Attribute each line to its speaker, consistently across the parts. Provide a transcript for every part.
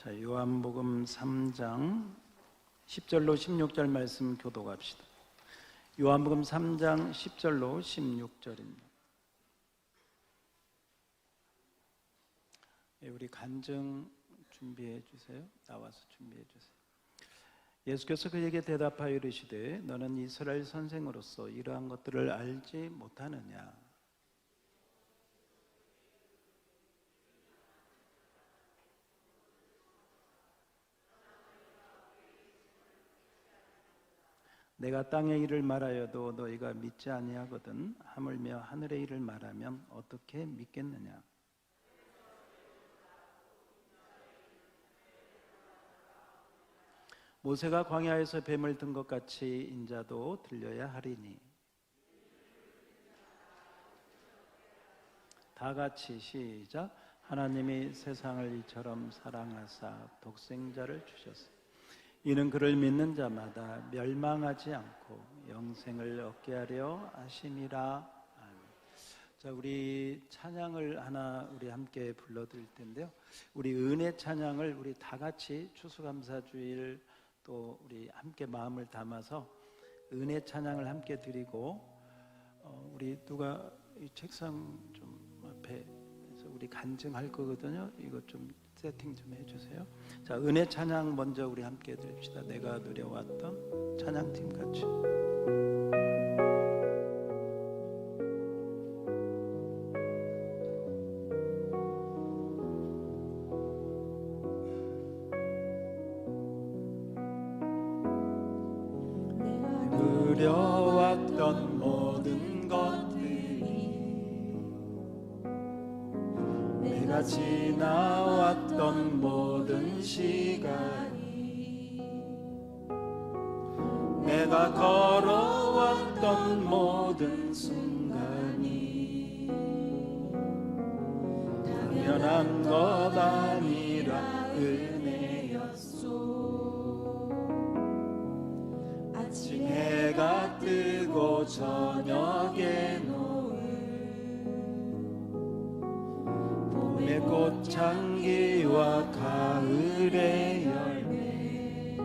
Speaker 1: 자, 요한복음 3장 10절로 16절 말씀 교독합시다. 요한복음 3장 10절로 16절입니다. 우리 간증 준비해 주세요. 나와서 준비해 주세요. 예수께서 그에게 대답하여 이르시되 너는 이스라엘 선생으로서 이러한 것들을 알지 못하느냐? 내가 땅의 일을 말하여도 너희가 믿지 아니하거든 하물며 하늘의 일을 말하면 어떻게 믿겠느냐? 모세가 광야에서 뱀을 든 것 같이 인자도 들려야 하리니. 다 같이 시작. 하나님이 세상을 이처럼 사랑하사 독생자를 주셨으니 이는 그를 믿는 자마다 멸망하지 않고 영생을 얻게 하려 하심이라. 아멘. 자, 우리 찬양을 하나 우리 함께 불러드릴 텐데요. 우리 은혜 찬양을 우리 다 같이 추수감사주일 또 우리 함께 마음을 담아서 은혜 찬양을 함께 드리고 우리 누가 이 책상 좀 앞에 우리 간증할 거거든요. 이거 좀 세팅 좀 해주세요. 자, 은혜 찬양 먼저 우리 함께 드립시다. 내가 누려왔던 찬양팀 같이. 누려왔던 모든 것들이 내가 지나왔던 모든 시간이 내가 걸어왔던 모든 순간이 당연한 것 아니라 은혜였소. 아침 해가 뜨고 저녁에 봄의 꽃향기와 가을의 열매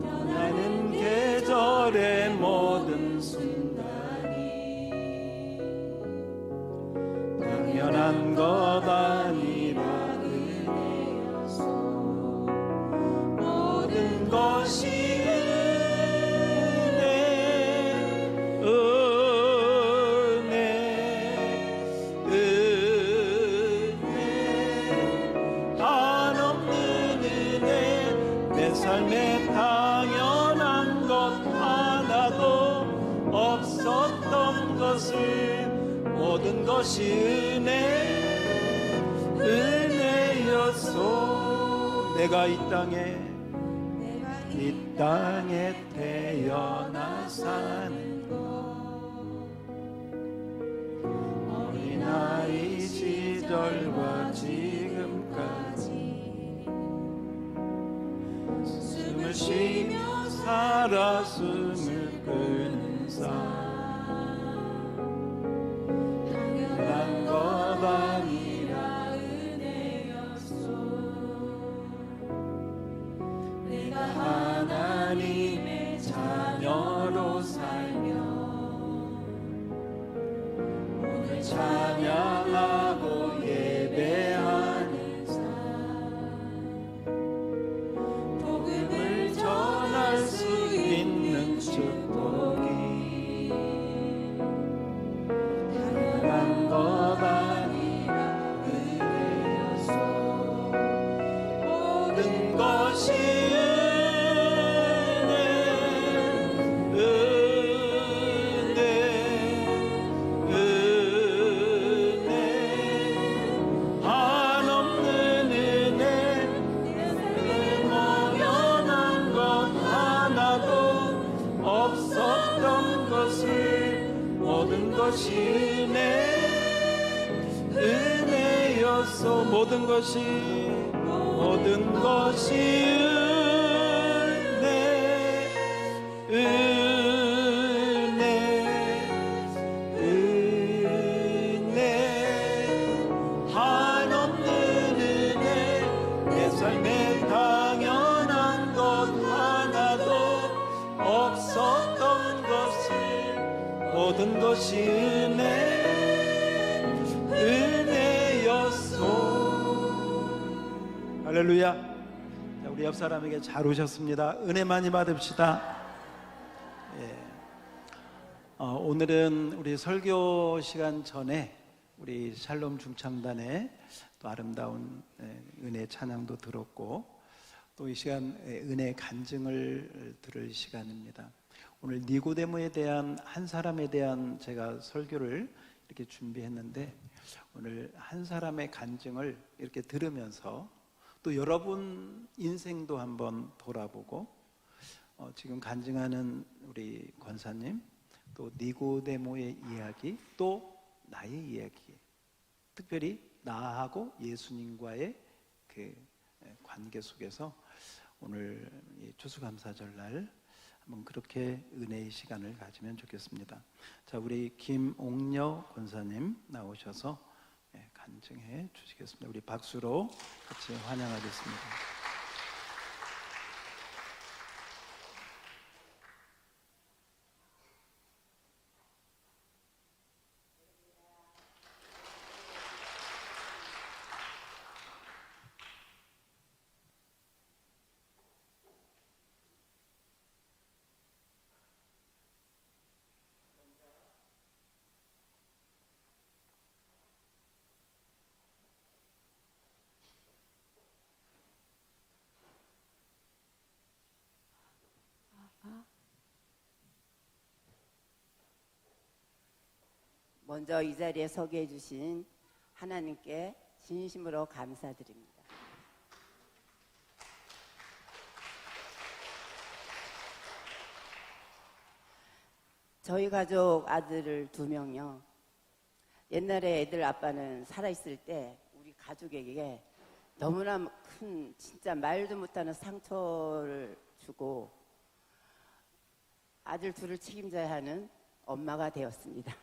Speaker 1: 변하는 계절의 모든 순간이 당연한 것 아니라 은혜였소. 모든 것이 삶에 당연한 것 하나도 없었던 것을 모든 것이 은혜였소. 내가 이 땅에 태어나 사는 것 어린아이 시절과 지금까지 숨을 쉬며 살아 숨을 끄는 삶 당연한 것 아니라 은혜였소. 내가 하나님의 자녀로 살며 오늘 찬양하고 예배하는 축복이 당연한 것 아니라 은혜였소. 모든 것이 한없는 은혜 모면한 것 하나도 없었던 것을 모든 것이 은혜였소. 모든 것이 은혜 한없는 은혜 없었던 것을 모든 것이 은혜였소. 할렐루야. 자, 우리 옆 사람에게 잘 오셨습니다. 은혜 많이 받읍시다. 오늘은 우리 설교 시간 전에 우리 샬롬 중창단의 또 아름다운 은혜 찬양도 들었고, 또 이 시간 은혜 간증을 들을 시간입니다. 오늘 니고데모에 대한, 한 사람에 대한 제가 설교를 이렇게 준비했는데, 오늘 한 사람의 간증을 이렇게 들으면서 또 여러분 인생도 한번 돌아보고, 지금 간증하는 우리 권사님, 또 니고데모의 이야기, 또 나의 이야기, 특별히 나하고 예수님과의 그 관계 속에서 오늘 이 추수감사절날 한번 그렇게 은혜의 시간을 가지면 좋겠습니다. 자, 우리 김옥녀 권사님 나오셔서 간증해 주시겠습니다. 우리 박수로 같이 환영하겠습니다.
Speaker 2: 먼저 이 자리에 서게 해주신 하나님께 진심으로 감사드립니다. 저희 가족 아들을 2명요. 옛날에 애들 아빠는 살아있을 때 우리 가족에게 너무나 큰, 진짜 말도 못하는 상처를 주고 아들 둘을 책임져야 하는 엄마가 되었습니다.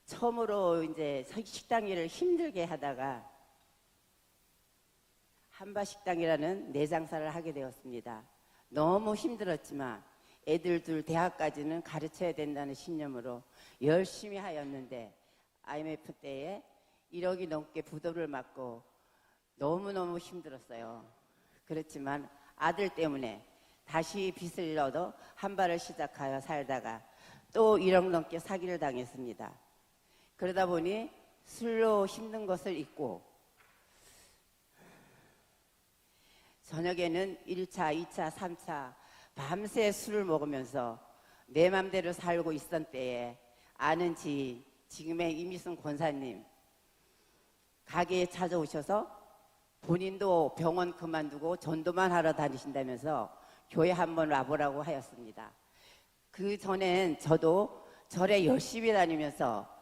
Speaker 2: 처음으로 이제 식당 일을 힘들게 하다가 한바식당이라는 내장사를 하게 되었습니다. 너무 힘들었지만 애들 둘 대학까지는 가르쳐야 된다는 신념으로 열심히 하였는데, IMF 때에 1억이 넘게 부도를 맞고 너무너무 힘들었어요. 그렇지만 아들 때문에 다시 빚을 얻어 한 발을 시작하여 살다가 또 1억 넘게 사기를 당했습니다. 그러다 보니 술로 힘든 것을 잊고 저녁에는 1차, 2차, 3차 밤새 술을 먹으면서 내 맘대로 살고 있던 때에 아는 지인, 지금의 이미순 권사님 가게에 찾아오셔서 본인도 병원 그만두고 전도만 하러 다니신다면서 교회 한번 와보라고 하였습니다. 그 전엔 저도 절에 열심히 다니면서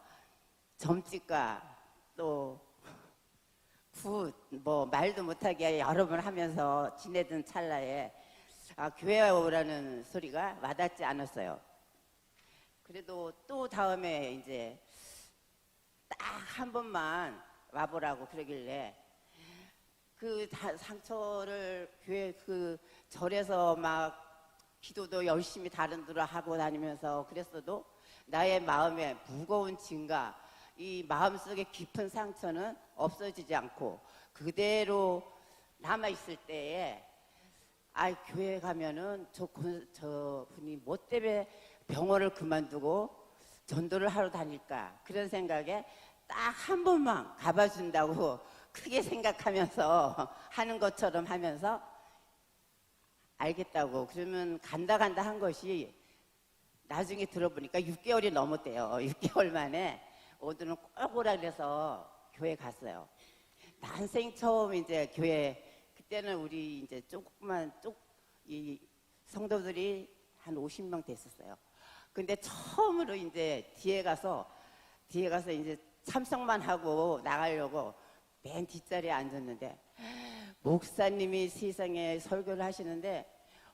Speaker 2: 점집과 또 말도 못하게 여러 번 하면서 지내던 찰나에 교회에 오라는 소리가 와닿지 않았어요. 그래도 또 다음에 이제 딱 한 번만 와보라고 그러길래 그 상처를 교회 그 절에서 막 기도도 열심히 다른 데로 하고 다니면서 그랬어도 나의 마음에 무거운 짐과 이 마음속에 깊은 상처는 없어지지 않고 그대로 남아있을 때에 교회 가면은 저 분이 뭐 때문에 병원을 그만두고 전도를 하러 다닐까, 그런 생각에 딱 한 번만 가봐준다고 크게 생각하면서 하는 것처럼 하면서 알겠다고 그러면 간다 한 것이 나중에 들어보니까 6개월이 넘었대요. 6개월 만에 오늘은 꼭 오라 그래서 교회 갔어요. 난생 처음 이제 교회, 그때는 우리 이제 이 성도들이 한 50명 됐었어요. 근데 처음으로 이제 뒤에 가서 이제 참석만 하고 나가려고 맨 뒷자리에 앉았는데 목사님이 세상에 설교를 하시는데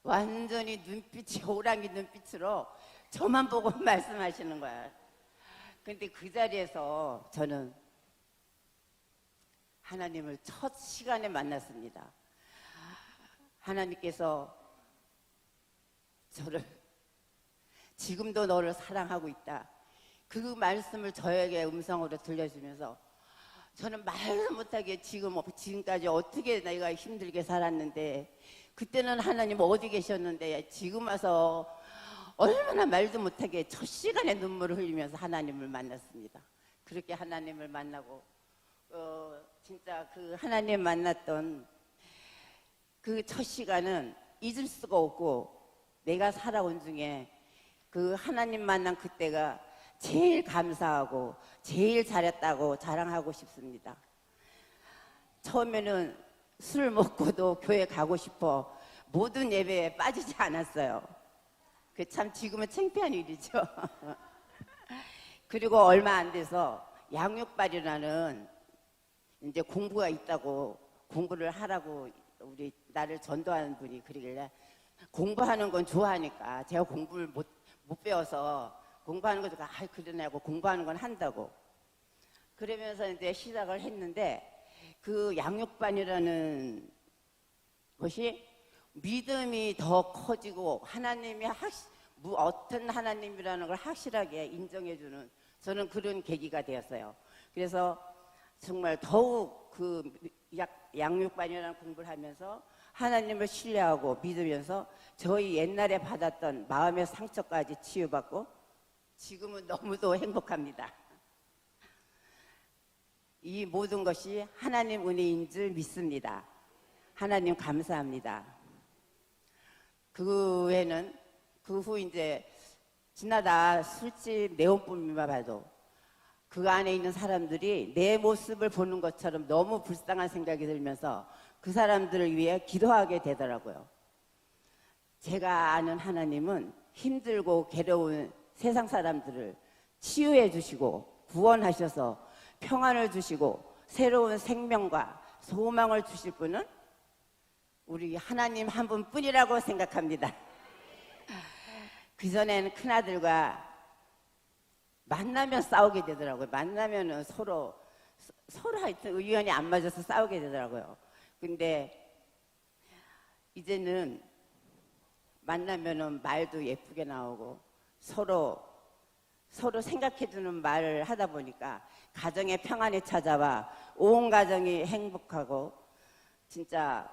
Speaker 2: 완전히 눈빛이 호랑이 눈빛으로 저만 보고 말씀하시는 거야. 근데 그 자리에서 저는 하나님을 첫 시간에 만났습니다. 하나님께서 저를 지금도 너를 사랑하고 있다. 그 말씀을 저에게 음성으로 들려주면서 저는 말도 못하게 지금까지 어떻게 내가 힘들게 살았는데 그때는 하나님 어디 계셨는데 지금 와서 얼마나 말도 못하게 첫 시간에 눈물을 흘리면서 하나님을 만났습니다. 그렇게 하나님을 만나고 진짜 그 하나님 만났던 그 첫 시간은 잊을 수가 없고 내가 살아온 중에 그 하나님 만난 그때가 제일 감사하고 제일 잘했다고 자랑하고 싶습니다. 처음에는 술 먹고도 교회 가고 싶어 모든 예배에 빠지지 않았어요. 그 참 지금은 창피한 일이죠. 그리고 얼마 안 돼서 양육발이라는 이제 공부가 있다고 공부를 하라고 우리 나를 전도하는 분이 그러길래 공부하는 건 좋아하니까 제가 공부를 못 배워서 공부하는 거 좋아. 그러냐고 공부하는 건 한다고. 그러면서 이제 시작을 했는데 그 양육반이라는 것이 믿음이 더 커지고 하나님이 어떤 하나님이라는 걸 확실하게 인정해주는 저는 그런 계기가 되었어요. 그래서 정말 더욱 그 양육반이라는 공부를 하면서 하나님을 신뢰하고 믿으면서 저희 옛날에 받았던 마음의 상처까지 치유받고 지금은 너무도 행복합니다. 이 모든 것이 하나님 은혜인 줄 믿습니다. 하나님 감사합니다. 그 후에는 그 후 이제 지나다 술집 네온불만 봐도 그 안에 있는 사람들이 내 모습을 보는 것처럼 너무 불쌍한 생각이 들면서 그 사람들을 위해 기도하게 되더라고요. 제가 아는 하나님은 힘들고 괴로운 세상 사람들을 치유해 주시고 구원하셔서 평안을 주시고 새로운 생명과 소망을 주실 분은 우리 하나님 한 분뿐이라고 생각합니다. 그전에는 큰아들과 만나면 싸우게 되더라고요. 만나면은 서로 하여튼 의견이 안 맞아서 싸우게 되더라고요. 근데 이제는 만나면은 말도 예쁘게 나오고 서로 생각해주는 말을 하다 보니까 가정의 평안이 찾아와 온 가정이 행복하고 진짜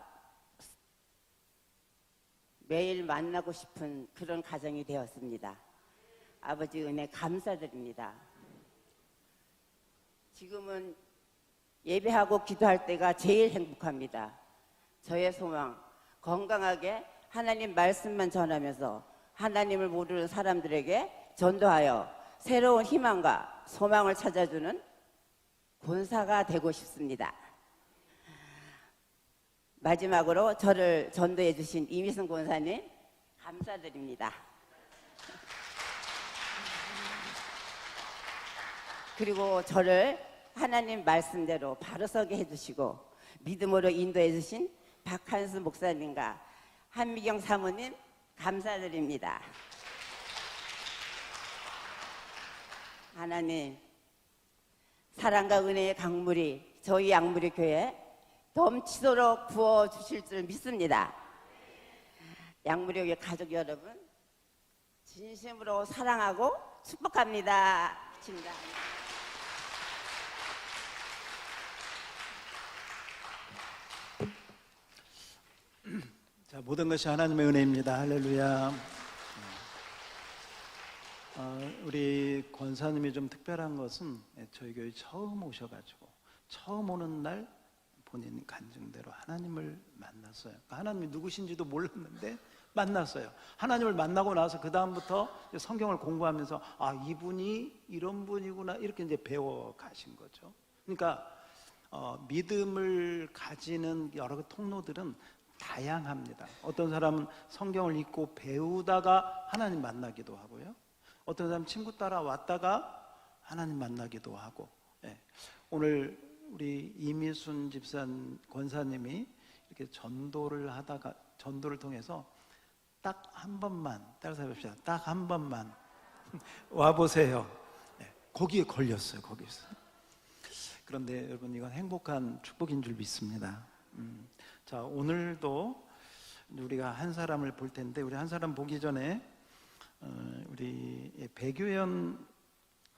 Speaker 2: 매일 만나고 싶은 그런 가정이 되었습니다. 아버지 은혜 감사드립니다. 지금은 예배하고 기도할 때가 제일 행복합니다. 저의 소망, 건강하게 하나님 말씀만 전하면서 하나님을 모르는 사람들에게 전도하여 새로운 희망과 소망을 찾아주는 권사가 되고 싶습니다. 마지막으로 저를 전도해 주신 이미승 권사님 감사드립니다. 그리고 저를 하나님 말씀대로 바로 서게 해주시고 믿음으로 인도해 주신 박한수 목사님과 한미경 사모님 감사드립니다. 하나님 사랑과 은혜의 강물이 저희 양무리 교회에 넘치도록 부어주실 줄 믿습니다. 양무리 교회 가족 여러분 진심으로 사랑하고 축복합니다. 진짜.
Speaker 1: 자, 모든 것이 하나님의 은혜입니다. 할렐루야. 우리 권사님이 좀 특별한 것은 저희 교회 처음 오셔가지고 처음 오는 날 본인 간증대로 하나님을 만났어요. 하나님이 누구신지도 몰랐는데 만났어요. 하나님을 만나고 나서 그 다음부터 성경을 공부하면서 이분이 이런 분이구나 이렇게 이제 배워 가신 거죠. 그러니까 믿음을 가지는 여러 통로들은 다양합니다. 어떤 사람은 성경을 읽고 배우다가 하나님 만나기도 하고요. 어떤 사람은 친구 따라 왔다가 하나님 만나기도 하고. 오늘 우리 이미순 집산 권사님이 이렇게 전도를 통해서 딱 한 번만 따라서 해봅시다. 딱 한 번만 와보세요. 거기에 걸렸어요. 거기서. 그런데 여러분 이건 행복한 축복인 줄 믿습니다. 자, 오늘도 우리가 한 사람을 볼 텐데, 우리 한 사람 보기 전에 우리 배규현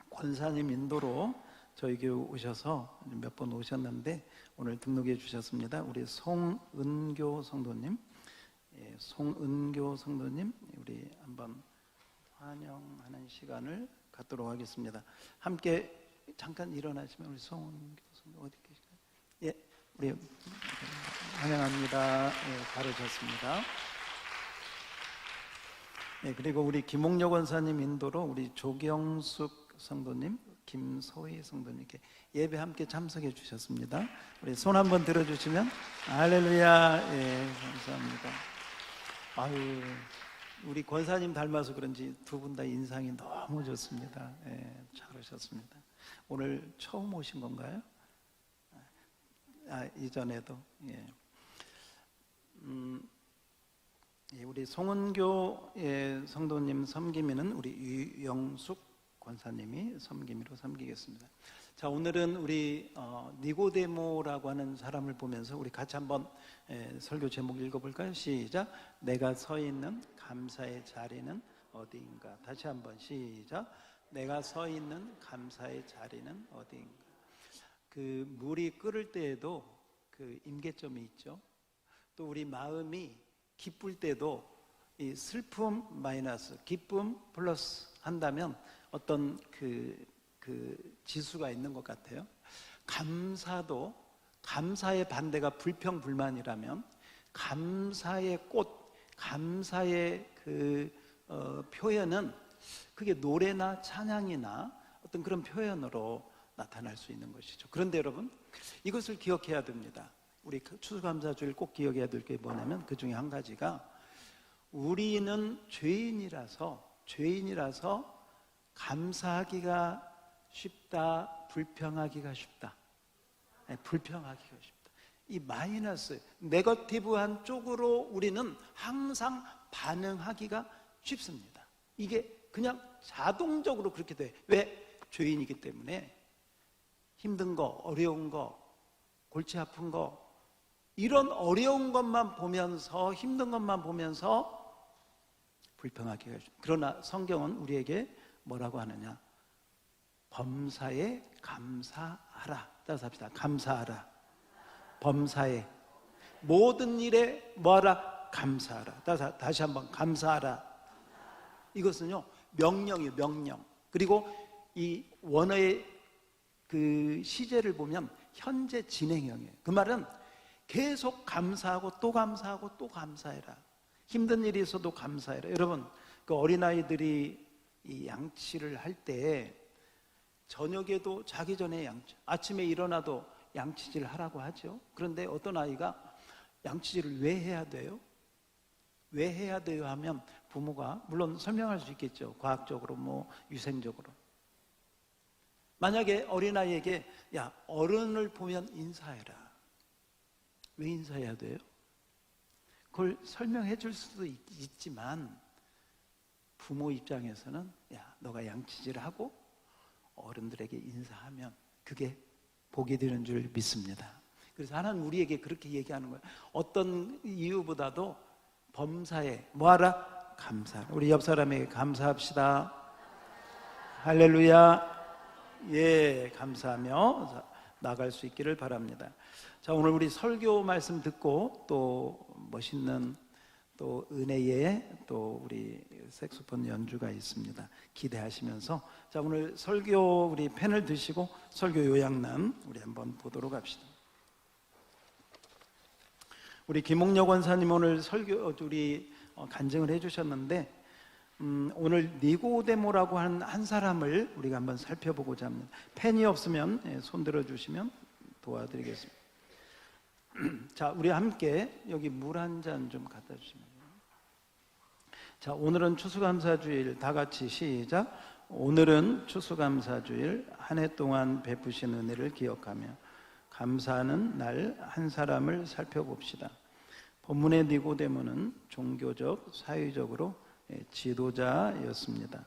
Speaker 1: 권사님 인도로 저희 교회 오셔서 몇 번 오셨는데 오늘 등록해 주셨습니다. 우리 송은교 성도님, 송은교 성도님, 우리 한번 환영하는 시간을 갖도록 하겠습니다. 함께 잠깐 일어나시면 우리 송은교 성도 어디 계실까요? 예, 우리 환영합니다. 예, 바르셨습니다. 예, 그리고 우리 김옥녀 권사님 인도로 우리 조경숙 성도님, 김소희 성도님께 예배 함께 참석해 주셨습니다. 우리 손 한번 들어주시면 할렐루야. 예, 감사합니다. 아유, 우리 권사님 닮아서 그런지 두 분 다 인상이 너무 좋습니다. 예, 잘 오셨습니다. 오늘 처음 오신 건가요? 이전에도. 예. 예, 우리 송은교 성도님 섬김이는 우리 유영숙 권사님이 섬김이로 섬기겠습니다. 자, 오늘은 우리 니고데모라고 하는 사람을 보면서 우리 같이 한번 설교 제목 읽어볼까요? 시작. 내가 서 있는 감사의 자리는 어디인가. 다시 한번 시작. 내가 서 있는 감사의 자리는 어디인가. 그 물이 끓을 때에도 그 임계점이 있죠. 또 우리 마음이 기쁠 때도 이 슬픔 마이너스 기쁨 플러스 한다면 어떤 그 지수가 있는 것 같아요. 감사도, 감사의 반대가 불평불만이라면 감사의 꽃, 감사의 표현은 그게 노래나 찬양이나 어떤 그런 표현으로 나타날 수 있는 것이죠. 그런데 여러분, 이것을 기억해야 됩니다. 우리 추수감사주일 꼭 기억해야 될 게 뭐냐면 그 중에 한 가지가 우리는 죄인이라서 감사하기가 쉽다, 불평하기가 쉽다. 불평하기가 쉽다. 이 마이너스, 네거티브한 쪽으로 우리는 항상 반응하기가 쉽습니다. 이게 그냥 자동적으로 그렇게 돼. 왜? 죄인이기 때문에 힘든 거, 어려운 거, 골치 아픈 거, 이런 어려운 것만 보면서, 힘든 것만 보면서 불평하기가 쉽다. 그러나 성경은 우리에게 뭐라고 하느냐? 범사에 감사하라. 따라서 합시다. 감사하라. 범사에, 모든 일에 뭐하라? 감사하라. 따라서 다시 한번 감사하라. 이것은요, 명령이에요. 명령. 그리고 이 원어의 그 시제를 보면 현재 진행형이에요. 그 말은 계속 감사하고 또 감사하고 또 감사해라. 힘든 일이 있어도 감사해라. 여러분, 그 어린아이들이 이 양치를 할 때 저녁에도 자기 전에 양치, 아침에 일어나도 양치질 하라고 하죠. 그런데 어떤 아이가 양치질을 왜 해야 돼요? 왜 해야 돼요 하면 부모가 물론 설명할 수 있겠죠. 과학적으로, 뭐 위생적으로. 만약에 어린아이에게 야, 어른을 보면 인사해라. 왜 인사해야 돼요? 그걸 설명해 줄 수도 있지만 부모 입장에서는 야, 너가 양치질을 하고 어른들에게 인사하면 그게 복이 되는 줄 믿습니다. 그래서 하나님 우리에게 그렇게 얘기하는 거예요. 어떤 이유보다도 범사에 뭐하라? 감사하라. 우리 옆 사람에게 감사합시다. 할렐루야. 예, 감사하며 나갈 수 있기를 바랍니다. 자, 오늘 우리 설교 말씀 듣고 또 멋있는 또 은혜의 또 우리 색소폰 연주가 있습니다. 기대하시면서 자, 오늘 설교 우리 펜을 드시고 설교 요약란 우리 한번 보도록 합시다. 우리 김옥녀 권사님 오늘 설교 우리 간증을 해주셨는데 오늘 니고데모라고 하는 한 사람을 우리가 한번 살펴보고자 합니다. 펜이 없으면 손 들어주시면 도와드리겠습니다. 자, 우리 함께 여기 물 한 잔 좀 갖다 주시면. 자, 오늘은 추수감사주일. 다 같이 시작. 오늘은 추수감사주일. 한 해 동안 베푸신 은혜를 기억하며 감사하는 날 한 사람을 살펴봅시다. 본문의 니고데모는 종교적, 사회적으로 지도자였습니다.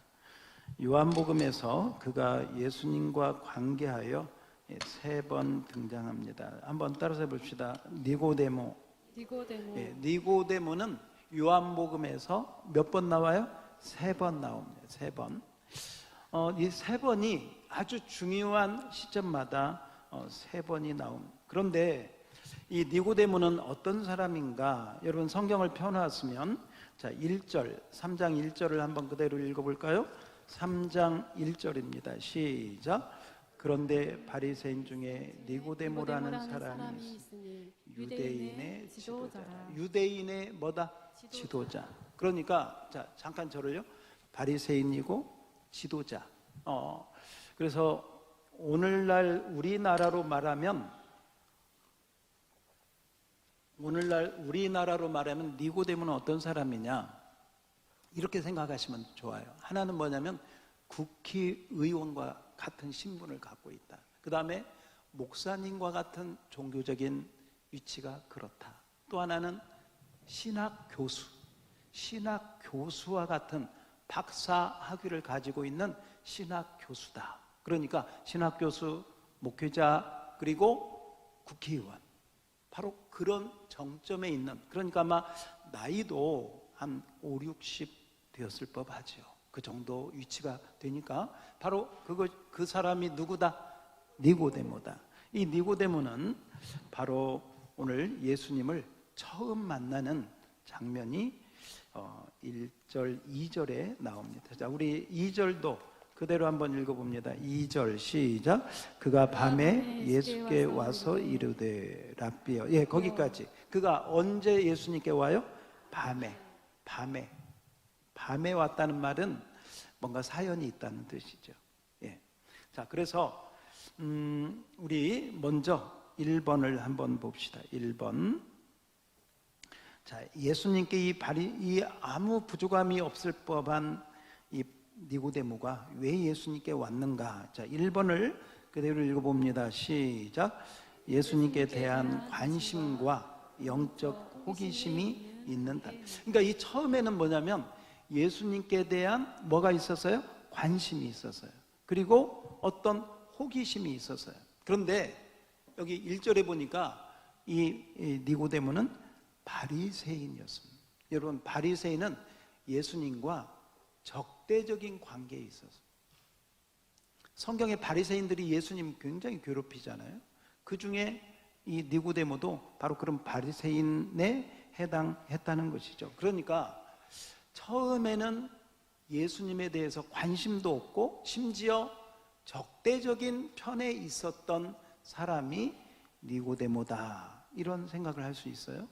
Speaker 1: 요한복음에서 그가 예수님과 관계하여 3번 등장합니다. 한번 따라서 해봅시다. 니고데모,
Speaker 3: 니고데모.
Speaker 1: 예, 니고데모는 요한복음에서 몇 번 나와요? 3번 나옵니다. 3번. 이 3번이 아주 중요한 시점마다 3번이 나옵니다. 그런데 이 니고데모는 어떤 사람인가? 여러분 성경을 펴놨으면 자 1절, 3장 1절을 한번 그대로 읽어볼까요? 3장 1절입니다. 시작. 그런데 바리새인 중에 니고데모라는 사람이
Speaker 3: 있으니
Speaker 1: 유대인의 지도자라. 유대인의 뭐다? 지도자. 그러니까 자 잠깐 저를요. 바리새인이고 지도자. 그래서 오늘날 우리나라로 말하면 니고데모는 어떤 사람이냐? 이렇게 생각하시면 좋아요. 하나는 뭐냐면 국회의원과 같은 신분을 갖고 있다. 그 다음에 목사님과 같은 종교적인 위치가 그렇다. 또 하나는 신학교수와 같은 박사 학위를 가지고 있는 신학교수다. 그러니까 신학교수, 목회자, 그리고 국회의원. 바로 그런 정점에 있는, 그러니까 아마 나이도 한 5, 60 되었을 법하죠. 그 정도 위치가 되니까 바로 그 사람이 누구다? 니고데모다. 이 니고데모는 바로 오늘 예수님을 처음 만나는 장면이 1절, 2절에 나옵니다. 자, 우리 2절도 그대로 한번 읽어봅니다. 2절 시작. 그가 밤에 예수께 와서 이르되 랍비여. 예, 거기까지. 그가 언제 예수님께 와요? 밤에 왔다는 말은 뭔가 사연이 있다는 뜻이죠. 예. 자, 그래서 우리 먼저 1번을 한번 봅시다. 1번. 자, 예수님께 이 아무 부족함이 없을 법한 이 니고데모가 왜 예수님께 왔는가? 자, 1번을 그대로 읽어봅니다. 시작. 예수님께 대한 관심과 영적 호기심이 있는다. 그러니까 이 처음에는 뭐냐면 예수님께 대한 뭐가 있었어요? 관심이 있었어요. 그리고 어떤 호기심이 있었어요. 그런데 여기 1절에 보니까 이 니고데모는 바리새인이었습니다. 여러분, 바리새인은 예수님과 적대적인 관계에 있어서 성경의 바리새인들이 예수님 굉장히 괴롭히잖아요. 그 중에 이 니고데모도 바로 그런 바리새인에 해당했다는 것이죠. 그러니까 처음에는 예수님에 대해서 관심도 없고 심지어 적대적인 편에 있었던 사람이 니고데모다, 이런 생각을 할 수 있어요.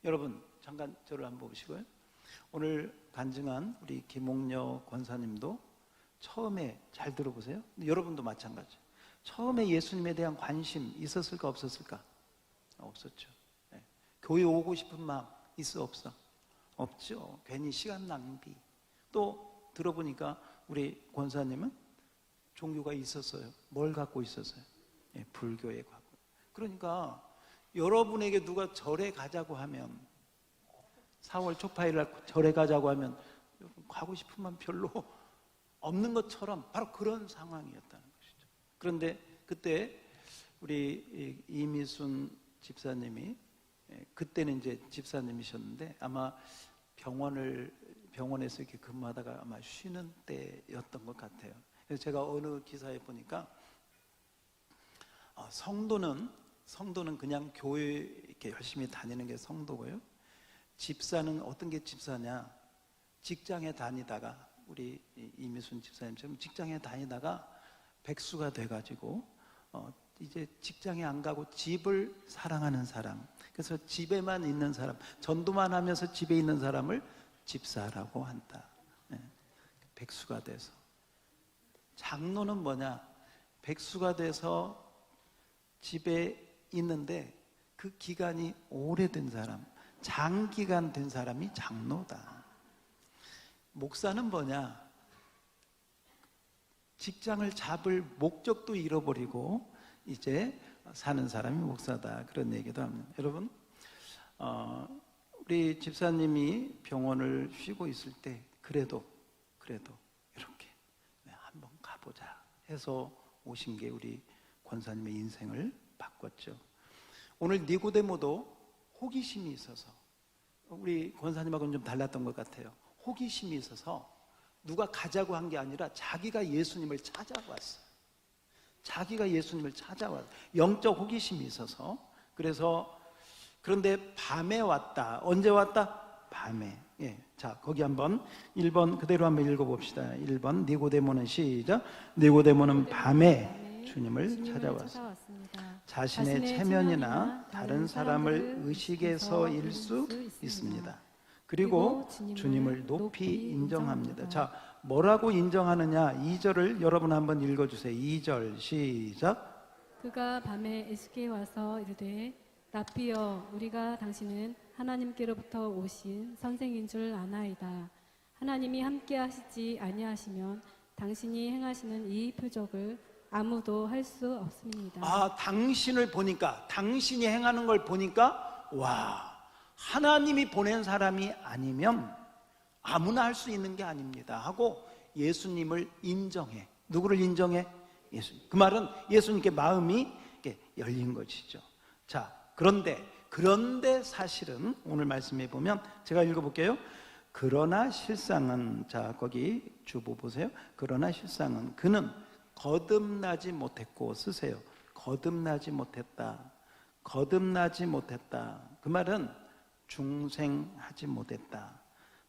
Speaker 1: 여러분 잠깐 저를 한번 보시고요. 오늘 간증한 우리 김옥녀 권사님도 처음에, 잘 들어보세요. 여러분도 마찬가지. 처음에 예수님에 대한 관심 있었을까 없었을까? 없었죠. 네. 교회 오고 싶은 마음 있어 없어? 없죠. 괜히 시간 낭비. 또 들어보니까 우리 권사님은 종교가 있었어요. 뭘 갖고 있었어요? 네, 불교에 갖고. 그러니까 여러분에게 누가 절에 가자고 하면, 4월 초파일날 절에 가자고 하면 가고 싶은 마음 별로 없는 것처럼 바로 그런 상황이었다는 것이죠. 그런데 그때 우리 이미순 집사님이, 그때는 이제 집사님이셨는데 아마 병원에서 이렇게 근무하다가 아마 쉬는 때였던 것 같아요. 그래서 제가 어느 기사에 보니까 성도는 그냥 교회 이렇게 열심히 다니는 게 성도고요. 집사는 어떤 게 집사냐? 직장에 다니다가, 우리 이미순 집사님처럼 직장에 다니다가 백수가 돼가지고 이제 직장에 안 가고 집을 사랑하는 사람, 그래서 집에만 있는 사람, 전도만 하면서 집에 있는 사람을 집사라고 한다. 네. 백수가 돼서. 장로는 뭐냐? 백수가 돼서 집에 있는데 그 기간이 오래된 사람, 장기간 된 사람이 장로다. 목사는 뭐냐? 직장을 잡을 목적도 잃어버리고 이제 사는 사람이 목사다, 그런 얘기도 합니다. 여러분, 우리 집사님이 병원을 쉬고 있을 때 그래도 이렇게 한번 가보자 해서 오신 게 우리 권사님의 인생을 바꿨죠. 오늘 니고데모도 호기심이 있어서, 우리 권사님하고는 좀 달랐던 것 같아요. 호기심이 있어서 누가 가자고 한 게 아니라 자기가 예수님을 찾아왔어요. 자기가 예수님을 찾아왔어요. 영적 호기심이 있어서. 그래서 그런데 밤에 왔다. 언제 왔다? 밤에. 예. 자, 거기 한번 1번 그대로 한번 읽어봅시다. 1번 니고데모는 시작. 니고데모는 밤에 주님을 찾아왔습니다. 자신의 체면이나 다른 사람을 의식해서일 수 있습니다. 그리고 주님을 높이 인정합니다. 자, 뭐라고 인정하느냐? 2절을 여러분 한번 읽어주세요. 2절 시작.
Speaker 3: 그가 밤에 에스게에 와서 이르되 라삐여 우리가 당신은 하나님께로부터 오신 선생인 줄 아나이다. 하나님이 함께 하시지 아니하시면 당신이 행하시는 이 표적을 아무도 할 수 없습니다.
Speaker 1: 아, 당신을 보니까, 당신이 행하는 걸 보니까, 와, 하나님이 보낸 사람이 아니면 아무나 할 수 있는 게 아닙니다 하고 예수님을 인정해. 누구를 인정해? 예수님. 그 말은 예수님께 마음이 열린 것이죠. 자, 그런데 사실은 오늘 말씀해 보면 제가 읽어볼게요. 그러나 실상은, 자 거기 주보 보세요. 그러나 실상은 그는 거듭나지 못했고, 쓰세요. 거듭나지 못했다. 거듭나지 못했다. 그 말은 중생하지 못했다.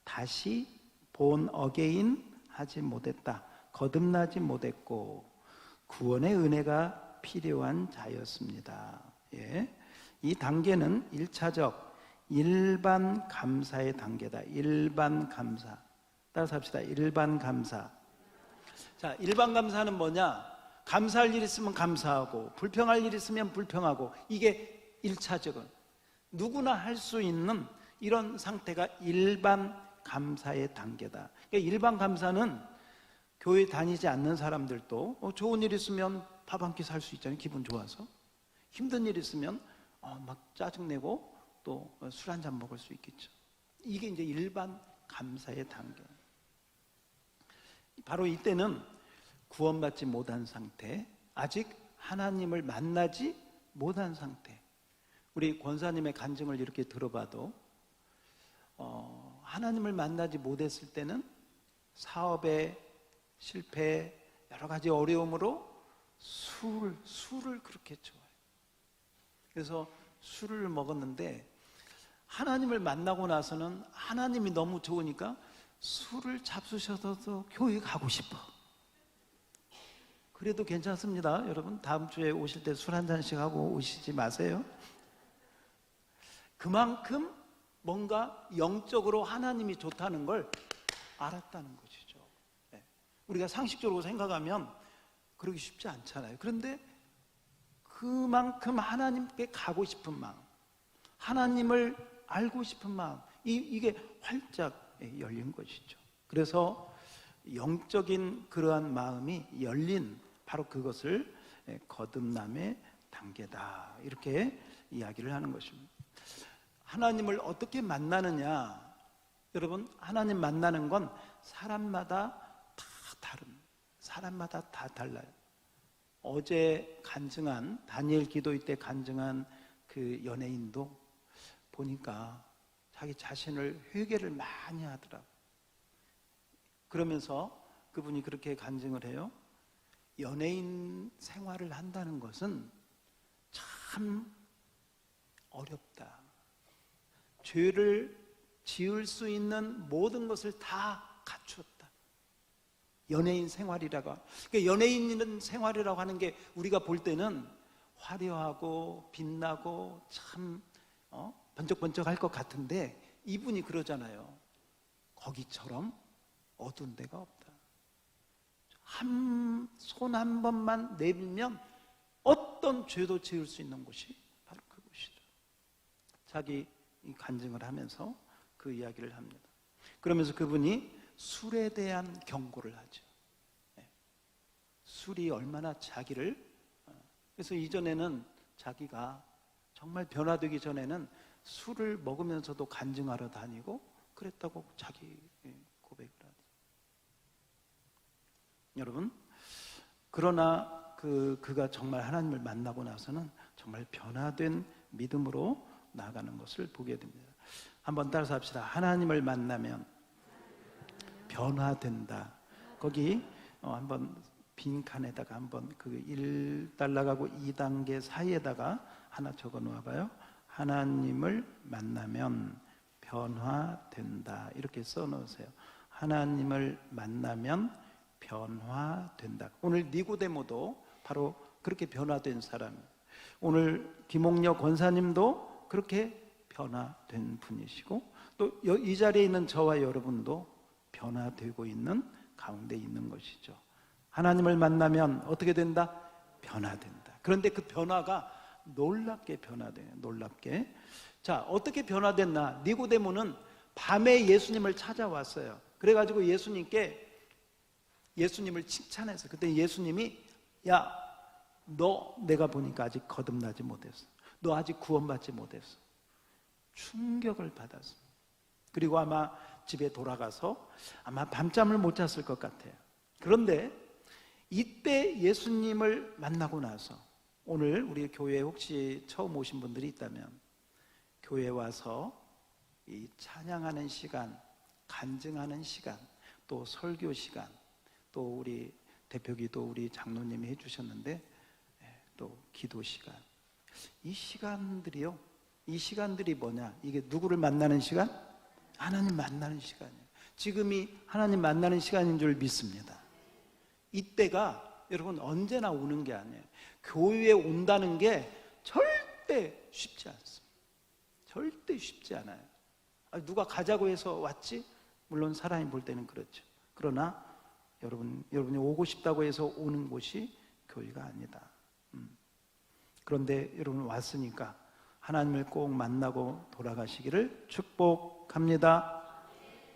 Speaker 1: 다시 본 어게인 하지 못했다. 거듭나지 못했고 구원의 은혜가 필요한 자였습니다. 예. 이 단계는 1차적 일반 감사의 단계다. 일반 감사. 따라서 합시다. 일반 감사. 자, 일반 감사는 뭐냐? 감사할 일 있으면 감사하고 불평할 일 있으면 불평하고, 이게 1차적은 누구나 할 수 있는 이런 상태가 일반 감사의 단계다. 그러니까 일반 감사는 교회 다니지 않는 사람들도 좋은 일 있으면 밥 한 끼 살 수 있잖아요. 기분 좋아서. 힘든 일 있으면 막 짜증내고 또 술 한 잔 먹을 수 있겠죠. 이게 이제 일반 감사의 단계. 바로 이때는 구원받지 못한 상태, 아직 하나님을 만나지 못한 상태. 우리 권사님의 간증을 이렇게 들어봐도 하나님을 만나지 못했을 때는 사업에 실패, 여러 가지 어려움으로 술을 그렇게 좋아해요. 그래서 술을 먹었는데 하나님을 만나고 나서는 하나님이 너무 좋으니까 술을 잡수셔서 교회 가고 싶어. 그래도 괜찮습니다. 여러분 다음 주에 오실 때 술 한 잔씩 하고 오시지 마세요. 그만큼 뭔가 영적으로 하나님이 좋다는 걸 알았다는 것이죠. 네. 우리가 상식적으로 생각하면 그러기 쉽지 않잖아요. 그런데 그만큼 하나님께 가고 싶은 마음, 하나님을 알고 싶은 마음, 이게 활짝 열린 것이죠. 그래서 영적인 그러한 마음이 열린 바로 그것을 거듭남의 단계다, 이렇게 이야기를 하는 것입니다. 하나님을 어떻게 만나느냐? 여러분, 하나님 만나는 건 사람마다 다 다릅니다. 사람마다 다 달라요. 어제 간증한, 다니엘 기도회 때 간증한 그 연예인도 보니까 자기 자신을 회개를 많이 하더라고요. 그러면서 그분이 그렇게 간증을 해요. 연예인 생활을 한다는 것은 참 어렵다. 죄를 지을 수 있는 모든 것을 다 갖추었다. 연예인 생활이라고. 그러니까 연예인 생활이라고 하는 게 우리가 볼 때는 화려하고 빛나고 참 번쩍번쩍할 것 같은데, 이분이 그러잖아요. 거기처럼 어두운 데가 없다. 손 한 번만 내밀면 어떤 죄도 지을 수 있는 곳이 바로 그곳이다. 자기 간증을 하면서 그 이야기를 합니다. 그러면서 그분이 술에 대한 경고를 하죠. 술이 얼마나 자기를, 그래서 이전에는 자기가 정말 변화되기 전에는 술을 먹으면서도 간증하러 다니고 그랬다고 자기 고백을 하죠. 여러분, 그러나 그가 정말 하나님을 만나고 나서는 정말 변화된 믿음으로 나아가는 것을 보게 됩니다. 한번 따라서 합시다. 하나님을 만나면 변화된다. 거기 한번 빈칸에다가 한번 그 1단락하고 2단계 사이에다가 하나 적어 놓아 봐요. 하나님을 만나면 변화된다. 이렇게 써 놓으세요. 하나님을 만나면 변화된다. 오늘 니고데모도 바로 그렇게 변화된 사람이에요. 오늘 김옥녀 권사님도 그렇게 변화된 분이시고, 또 이 자리에 있는 저와 여러분도 변화되고 있는 가운데 있는 것이죠. 하나님을 만나면 어떻게 된다? 변화된다. 그런데 그 변화가 놀랍게 변화돼요. 놀랍게. 자, 어떻게 변화됐나? 니고데모는 밤에 예수님을 찾아왔어요. 그래가지고 예수님을 칭찬했어요. 그때 예수님이, 야, 너 내가 보니까 아직 거듭나지 못했어. 너 아직 구원받지 못했어. 충격을 받았습니다. 그리고 아마 집에 돌아가서 아마 밤잠을 못 잤을 것 같아요. 그런데 이때 예수님을 만나고 나서, 오늘 우리 교회에 혹시 처음 오신 분들이 있다면 교회에 와서 이 찬양하는 시간, 간증하는 시간, 또 설교 시간, 또 우리 대표기도 우리 장로님이 해주셨는데 또 기도 시간, 이 시간들이요, 이 시간들이 뭐냐? 이게 누구를 만나는 시간? 하나님 만나는 시간이에요. 지금이 하나님 만나는 시간인 줄 믿습니다. 이때가 여러분 언제나 오는 게 아니에요. 교회에 온다는 게 절대 쉽지 않습니다. 절대 쉽지 않아요. 누가 가자고 해서 왔지? 물론 사람이 볼 때는 그렇죠. 그러나 여러분이 오고 싶다고 해서 오는 곳이 교회가 아니다. 그런데 여러분 왔으니까 하나님을 꼭 만나고 돌아가시기를 축복합니다.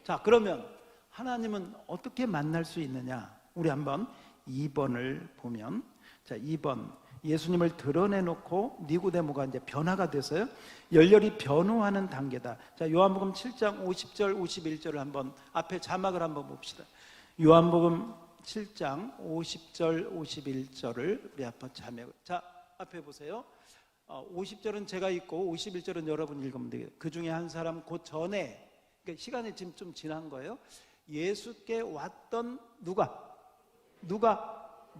Speaker 1: 자, 그러면 하나님은 어떻게 만날 수 있느냐? 우리 한번 2번을 보면, 자, 2번 예수님을 드러내놓고 니고데모가 이제 변화가 돼서요, 열렬히 변호하는 단계다. 자, 요한복음 7장 50절 51절을 한번 앞에 자막을 한번 봅시다. 요한복음 7장 50절 51절을 우리 앞에 자막, 자, 앞에 보세요. 50절은 제가 읽고 51절은 여러분 읽으면 되겠어요. 그 중에 한 사람 곧 전에, 그러니까 시간이 지금 좀 지난 거예요. 예수께 왔던 누가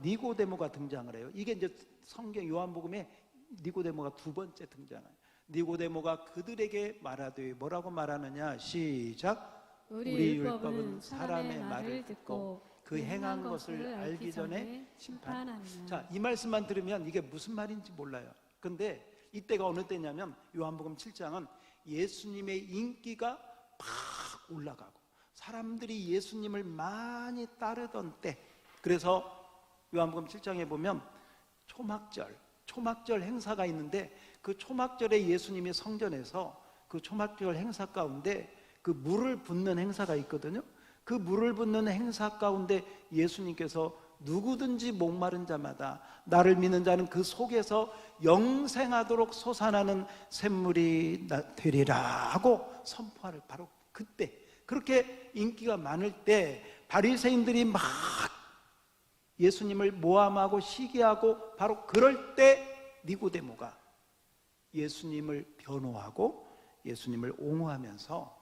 Speaker 1: 니고데모가 등장을 해요. 이게 이제 성경 요한복음에 니고데모가 두 번째 등장해요. 니고데모가 그들에게 말하되, 뭐라고 말하느냐? 시작. 우리 율법은 사람의 말을 듣고 그 행한 것을 알기 전에 심판하느냐. 자, 이 말씀만 들으면 이게 무슨 말인지 몰라요. 근데 이때가 어느 때냐면 요한복음 7장은 예수님의 인기가 팍 올라가고 사람들이 예수님을 많이 따르던 때, 그래서 요한복음 7장에 보면 초막절 행사가 있는데, 그 초막절에 예수님이 성전에서 그 초막절 행사 가운데 그 물을 붓는 행사가 있거든요. 그 물을 붓는 행사 가운데 예수님께서 누구든지 목마른 자마다 나를 믿는 자는 그 속에서 영생하도록 솟아나는 샘물이 되리라 하고 선포하는, 바로 그때, 그렇게 인기가 많을 때 바리새인들이 막 예수님을 모함하고 시기하고, 바로 그럴 때 니고데모가 예수님을 변호하고 예수님을 옹호하면서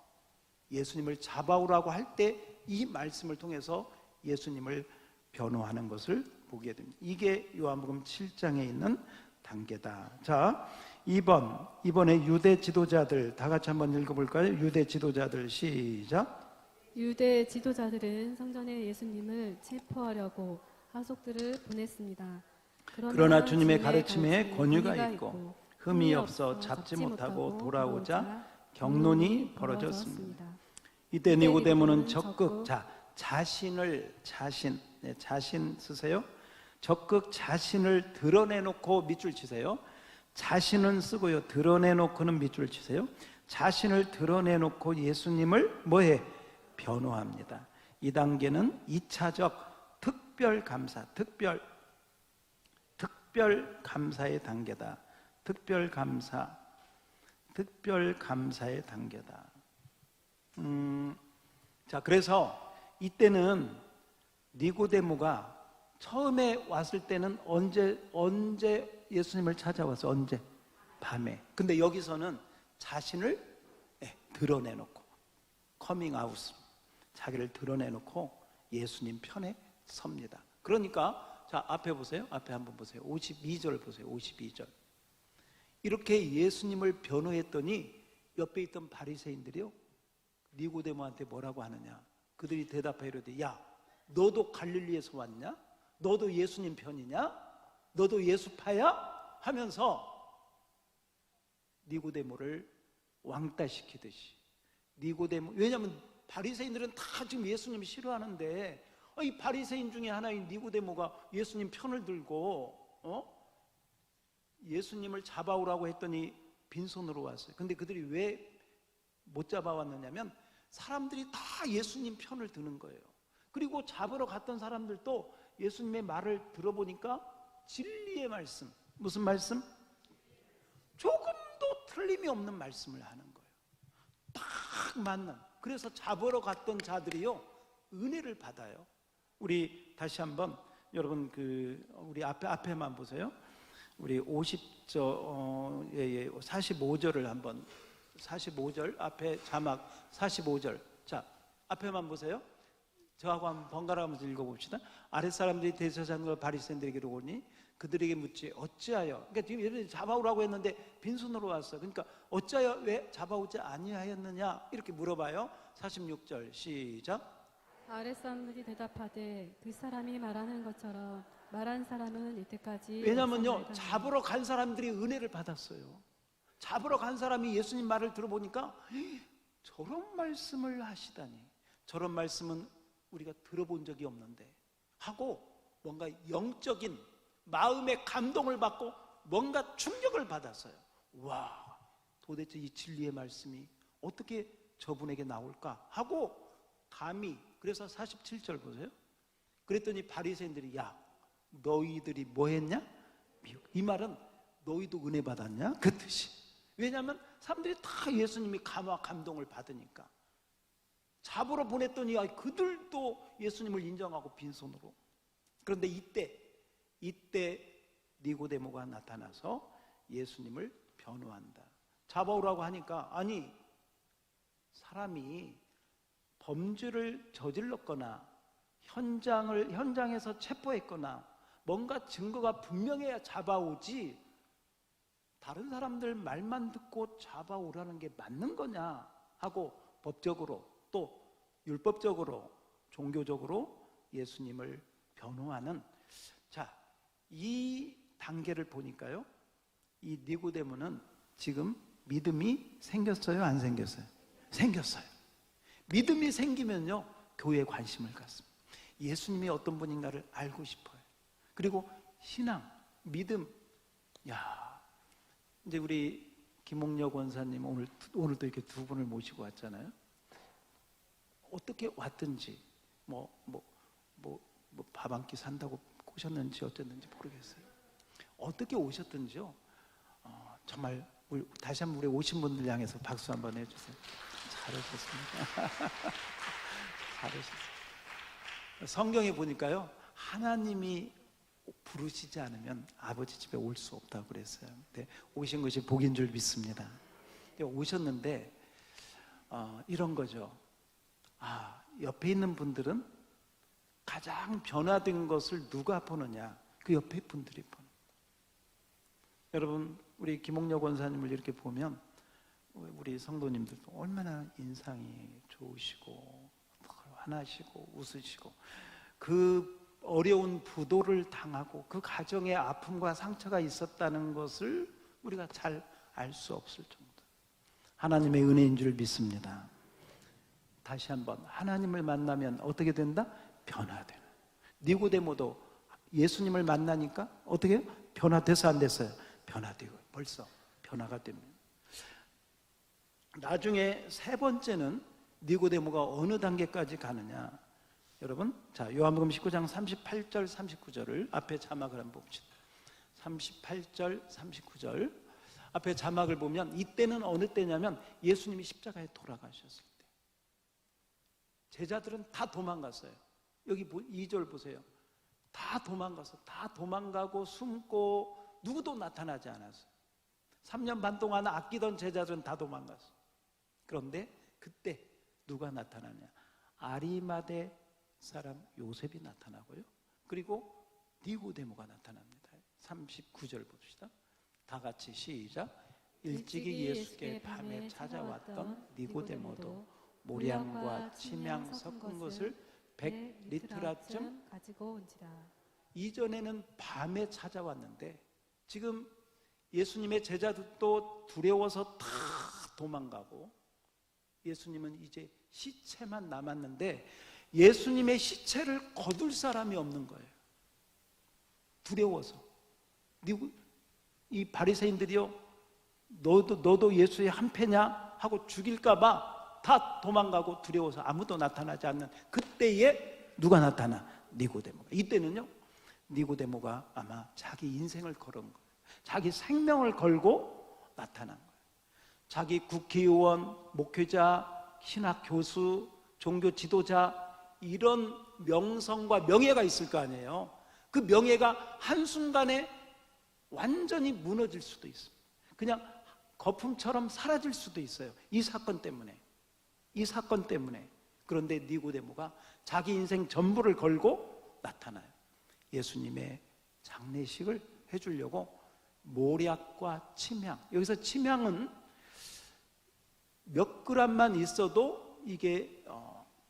Speaker 1: 예수님을 잡아오라고 할 때 이 말씀을 통해서 예수님을 변호하는 것을 보게 됩니다. 이게 요한복음 7장에 있는 단계다. 자, 2번에 유대 지도자들, 다 같이 한번 읽어볼까요? 유대 지도자들, 시작.
Speaker 3: 유대 지도자들은 성전에 예수님을 체포하려고 하속들을 보냈습니다.
Speaker 1: 그러나 주님의 가르침에 권위가 있고 흠이 없어 잡지 못하고 돌아오자 경론이 벌어졌습니다. 이때 니고데모는 적극, 자신 쓰세요. 적극 자신을 드러내놓고 밑줄 치세요. 자신은 쓰고요, 드러내놓고는 밑줄 치세요. 자신을 드러내놓고 예수님을 뭐해? 변호합니다. 이 단계는 2차적 특별 감사의 단계다. 특별 감사의 단계다. 자, 그래서 이때는 니고데모가 처음에 왔을 때는 언제 예수님을 찾아왔어? 언제? 밤에. 근데 여기서는 자신을 드러내놓고 커밍아웃, 자기를 드러내놓고 예수님 편에 섭니다. 그러니까 자, 앞에 보세요. 앞에 한번 보세요. 52절 보세요. 52절. 이렇게 예수님을 변호했더니 옆에 있던 바리새인들이요, 니고데모한테 뭐라고 하느냐? 그들이 대답하여 이르되, 야, 너도 갈릴리에서 왔냐? 너도 예수님 편이냐? 너도 예수파야? 하면서 니고데모를 왕따시키듯이, 니고데모, 왜냐하면 바리새인들은 다 지금 예수님 싫어하는데 이 바리새인 중에 하나인 니고데모가 예수님 편을 들고 예수님을 잡아오라고 했더니 빈손으로 왔어요. 근데 그들이 왜 못 잡아왔느냐면 사람들이 다 예수님 편을 드는 거예요. 그리고 잡으러 갔던 사람들도 예수님의 말을 들어보니까 진리의 말씀, 무슨 말씀? 조금도 틀림이 없는 말씀을 하는 거예요. 딱 맞는. 그래서 잡으러 갔던 자들이요, 은혜를 받아요. 우리 다시 한번 여러분 우리 앞에만 보세요. 우리 45절을 한번, 45절 앞에 자막 45절. 자, 앞에만 보세요. 저하고 한번 번갈아가면서 읽어봅시다. 아랫사람들이 대제사장과 바리새인들에게로 오니 그들에게 묻지 어찌하여, 그러니까 지금 얘네들이 잡아오라고 했는데 빈손으로 왔어. 그러니까 어찌하여 왜 잡아오지 아니하였느냐 이렇게 물어봐요. 46절 시작.
Speaker 3: 아랫사람들이 대답하되 그 사람이 말하는 것처럼 말한 사람은 이때까지
Speaker 1: 왜냐면요,
Speaker 3: 없었나이다.
Speaker 1: 잡으러 간 사람들이 은혜를 받았어요. 잡으러 간 사람이 예수님 말을 들어보니까 저런 말씀을 하시다니, 저런 말씀은 우리가 들어본 적이 없는데 하고 뭔가 영적인 마음의 감동을 받고 뭔가 충격을 받았어요. 와, 도대체 이 진리의 말씀이 어떻게 저분에게 나올까 하고 감히, 그래서 47절 보세요. 그랬더니 바리새인들이, 야, 너희들이 뭐 했냐? 이 말은 너희도 은혜 받았냐? 그 뜻이. 왜냐하면 사람들이 다 예수님이 감화 감동을 받으니까. 잡으러 보냈더니 그들도 예수님을 인정하고 빈손으로. 그런데 이때 니고데모가 나타나서 예수님을 변호한다. 잡아오라고 하니까, 아니, 사람이 범죄를 저질렀거나 현장에서 체포했거나 뭔가 증거가 분명해야 잡아오지, 다른 사람들 말만 듣고 잡아오라는 게 맞는 거냐 하고 법적으로 또 율법적으로 종교적으로 예수님을 변호하는, 자, 이 단계를 보니까요, 이 니고데모는 지금 믿음이 생겼어요, 안 생겼어요? 생겼어요. 믿음이 생기면요, 교회에 관심을 갖습니다. 예수님이 어떤 분인가를 알고 싶어요. 그리고 신앙, 믿음. 야, 이제 우리 김홍력 원사님 오늘도 이렇게 두 분을 모시고 왔잖아요. 어떻게 왔든지 밥 한 끼 산다고 오셨는지 어쨌는지 모르겠어요. 어떻게 오셨든지요, 정말 다시 한번 우리 오신 분들 향해서 박수 한번 해주세요. 잘하셨습니다. 잘하셨어요. 성경에 보니까요, 하나님이 부르시지 않으면 아버지 집에 올 수 없다고 그랬어요. 근데 오신 것이 복인 줄 믿습니다. 근데 오셨는데 이런 거죠. 옆에 있는 분들은 가장 변화된 것을 누가 보느냐? 그 옆에 분들이 보는. 여러분, 우리 김홍력 원사님을 이렇게 보면 우리 성도님들도 얼마나 인상이 좋으시고 환하시고 웃으시고, 그 어려운 부도를 당하고 그 가정에 아픔과 상처가 있었다는 것을 우리가 잘 알 수 없을 정도 하나님의 은혜인 줄 믿습니다. 다시 한번, 하나님을 만나면 어떻게 된다? 변화되는. 니고데모도 예수님을 만나니까 어떻게 해요? 변화돼서 안 됐어요? 변화되고 벌써 변화가 됩니다. 나중에 세 번째는 니고데모가 어느 단계까지 가느냐? 여러분, 자, 요한복음 19장 38절 39절을 앞에 자막을 한번 봅시다. 38절 39절 앞에 자막을 보면, 이때는 어느 때냐면 예수님이 십자가에 돌아가셨을 때. 제자들은 다 도망갔어요. 여기 2절 보세요. 다 도망가서 다 도망가고 숨고 누구도 나타나지 않았어요. 3년 반 동안 아끼던 제자들은 다 도망갔어. 그런데 그때 누가 나타나냐? 아리마대 사람 요셉이 나타나고요. 그리고 니고데모가 나타납니다. 39절 봅시다. 다 같이 시작. 일찍이 예수께 밤에 찾아왔던 니고데모도 모량과 침향 섞은 것을 100리트라쯤
Speaker 3: 가지고 온지라.
Speaker 1: 이전에는 밤에 찾아왔는데 지금 예수님의 제자들도 두려워서 다 도망가고 예수님은 이제 시체만 남았는데 예수님의 시체를 거둘 사람이 없는 거예요. 두려워서. 이 바리새인들이요, 너도 예수의 한패냐 하고 죽일까봐 다 도망가고 두려워서 아무도 나타나지 않는 그때에 누가 나타나? 니고데모가. 이때는요, 니고데모가 아마 자기 인생을 걸은 거예요. 자기 생명을 걸고 나타난 거예요. 자기 국회의원, 목회자, 신학 교수, 종교 지도자 이런 명성과 명예가 있을 거 아니에요. 그 명예가 한순간에 완전히 무너질 수도 있습니다. 그냥 거품처럼 사라질 수도 있어요. 이 사건 때문에. 그런데 니고데모가 자기 인생 전부를 걸고 나타나요. 예수님의 장례식을 해주려고 모략과 침향. 여기서 침향은 몇 그램만 있어도 이게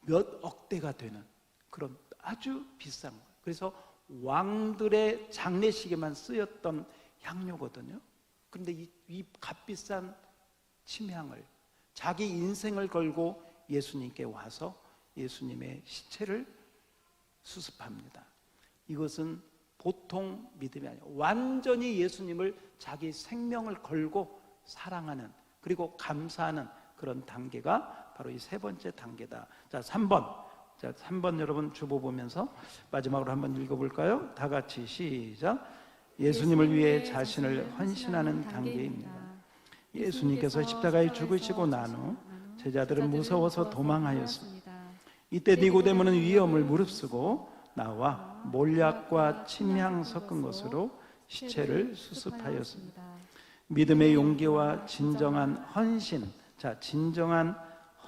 Speaker 1: 몇 억대가 되는 그런 아주 비싼 거예요. 그래서 왕들의 장례식에만 쓰였던 향료거든요. 그런데 이 값비싼 침향을 자기 인생을 걸고 예수님께 와서 예수님의 시체를 수습합니다. 이것은 보통 믿음이 아니에요. 완전히 예수님을 자기 생명을 걸고 사랑하는, 그리고 감사하는 그런 단계가 바로 이 세 번째 단계다. 자, 3번 여러분 주보 보면서 마지막으로 한번 읽어볼까요? 다 같이 시작. 예수님을 위해 자신을 헌신하는 단계입니다. 예수님께서 십자가에 죽으시고 난 후 제자들은 무서워서 도망하였습니다. 이때 니고데모는 위험을 무릅쓰고 나와 몰약과 침향 섞은 것으로 시체를 수습하였습니다. 믿음의 용기와 진정한 헌신. 자, 진정한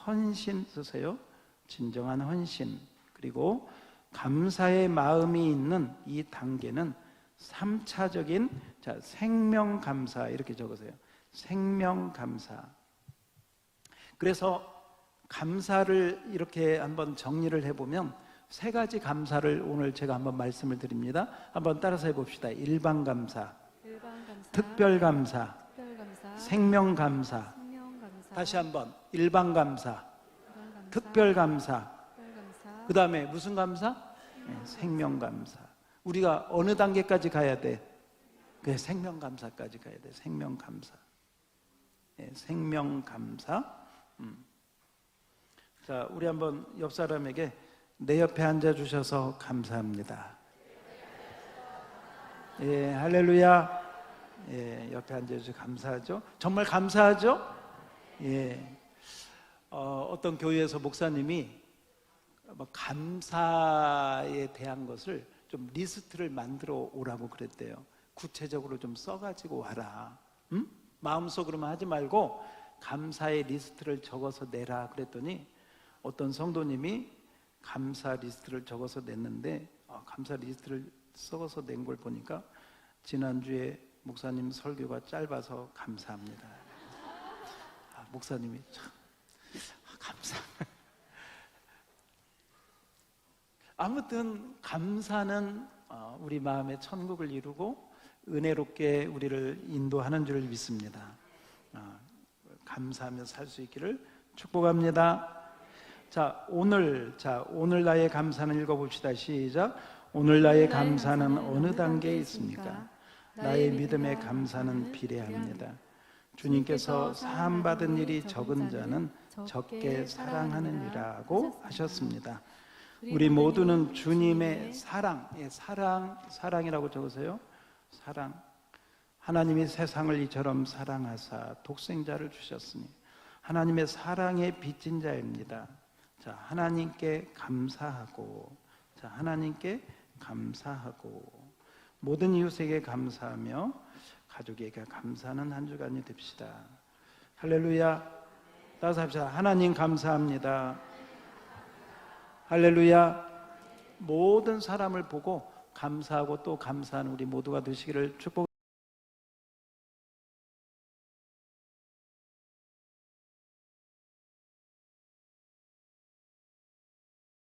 Speaker 1: 헌신 쓰세요. 진정한 헌신. 그리고 감사의 마음이 있는 이 단계는 3차적인 생명감사 이렇게 적으세요. 생명감사. 그래서 감사를 이렇게 한번 정리를 해보면 세 가지 감사를 오늘 제가 한번 말씀을 드립니다. 한번 따라서 해봅시다. 일반감사, 특별감사, 생명감사. 다시 한번 일반감사, 특별감사, 그 다음에 무슨 감사? 생명감사. 우리가 어느 단계까지 가야 돼? 그 생명감사까지 가야 돼. 생명감사. 생명감사. 자, 우리 한번 옆 사람에게 내 옆에 앉아 주셔서 감사합니다. 예, 할렐루야. 예, 옆에 앉아 주셔서 감사하죠. 정말 감사하죠. 예. 어떤 교회에서 목사님이 감사에 대한 것을 좀 리스트를 만들어 오라고 그랬대요. 구체적으로 좀 써가지고 와라. 응? 마음속으로만 하지 말고 감사의 리스트를 적어서 내라 그랬더니 어떤 성도님이 감사 리스트를 적어서 냈는데 감사 리스트를 적어서 낸 걸 보니까 지난주에 목사님 설교가 짧아서 감사합니다. 목사님이 참 감사. 아무튼 감사는 우리 마음의 천국을 이루고 은혜롭게 우리를 인도하는 줄 믿습니다. 감사하며 살 수 있기를 축복합니다. 자, 오늘 나의 감사는 읽어봅시다. 시작. 오늘 나의 감사는 어느 단계에 있습니까? 나의 믿음의 감사는 비례합니다. 주님께서 사함받은 일이 적은 자는 적게 사랑하느니라고 하셨습니다. 우리 모두는 주님의 사랑이라고 적으세요. 사랑. 하나님이 세상을 이처럼 사랑하사 독생자를 주셨으니 하나님의 사랑에 빚진 자입니다. 자, 하나님께 감사하고, 모든 이웃에게 감사하며 가족에게 감사하는 한 주간이 됩시다. 할렐루야. 따라서 합시다. 하나님 감사합니다. 할렐루야. 모든 사람을 보고 감사하고 또 감사하는 우리 모두가 되시기를 축복.